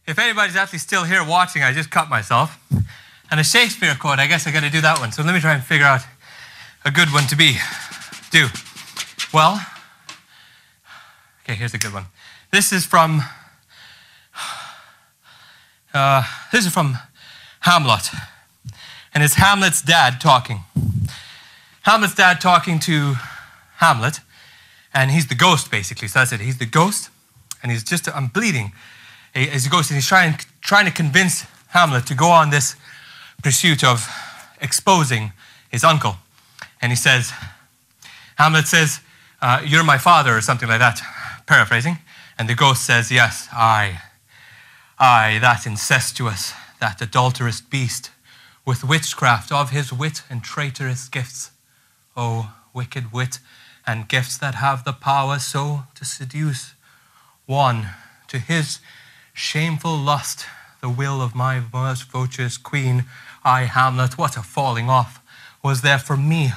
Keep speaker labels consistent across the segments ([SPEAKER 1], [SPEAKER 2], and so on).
[SPEAKER 1] If anybody's actually still here watching, I just cut myself. And a Shakespeare quote, I guess I got to do that one. So let me try and figure out a good one to do. Well, okay, here's a good one. This is from Hamlet. And it's Hamlet's dad talking. Hamlet's dad talking to Hamlet. And he's the ghost, basically. So that's it. He's the ghost. And he's just, I'm bleeding. He's a ghost. And he's trying to convince Hamlet to go on this pursuit of exposing his uncle. And he says, Hamlet says, you're my father, or something like that, paraphrasing. And the ghost says, yes, I, that incestuous, that adulterous beast, with witchcraft of his wit and traitorous gifts. Oh, wicked wit and gifts that have the power so to seduce one to his shameful lust, the will of my most virtuous queen. I, Hamlet, what a falling off was there for me,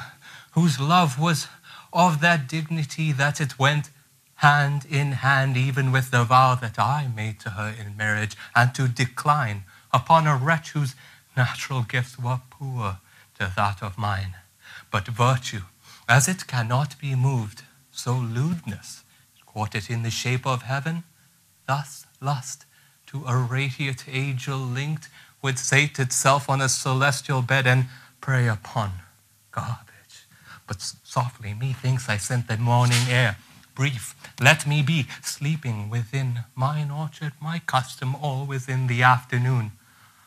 [SPEAKER 1] whose love was of that dignity that it went hand in hand even with the vow that I made to her in marriage, and to decline upon a wretch whose natural gifts were poor to that of mine. But virtue, as it cannot be moved, so lewdness caught it in the shape of heaven. Thus lust, to a radiant angel linked, would sate itself on a celestial bed and prey upon garbage. But softly, methinks I scent the morning air. Brief, let me be, sleeping within mine orchard, my custom always in the afternoon.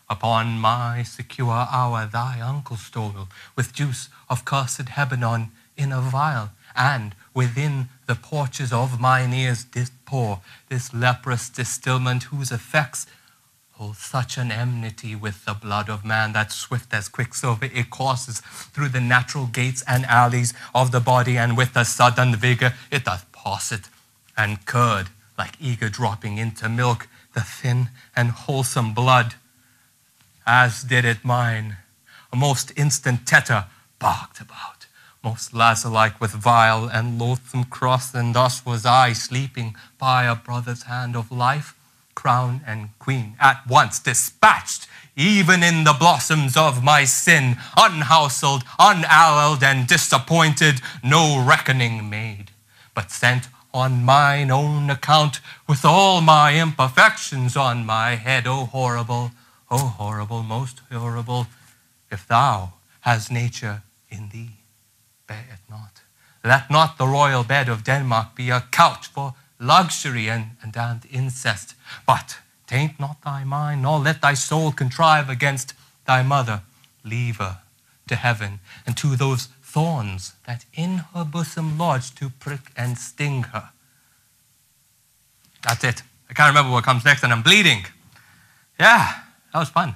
[SPEAKER 1] Upon my secure hour thy uncle stole, with juice of cursed Hebanon in a vial, and within the porches of mine ears did pour this leprous distilment, whose effects hold such an enmity with the blood of man that swift as quicksilver it courses through the natural gates and alleys of the body, and with a sudden vigor it doth pass it, and curd like eager dropping into milk the thin and wholesome blood, as did it mine. A most instant tetter barked about, most lazar-like with vile and loathsome cross, and thus was I, sleeping by a brother's hand of life, crown and queen, at once dispatched, even in the blossoms of my sin, unhouseled, unalloyed, and disappointed, no reckoning made, but sent on mine own account, with all my imperfections on my head. O horrible, most horrible, if thou hast nature in thee, bear it not. Let not the royal bed of Denmark be a couch for luxury and damned incest, but taint not thy mind, nor let thy soul contrive against thy mother. Leave her to heaven, and to those thorns that in her bosom lodge, to prick and sting her. That's it. I can't remember what comes next, and I'm bleeding. Yeah, that was fun.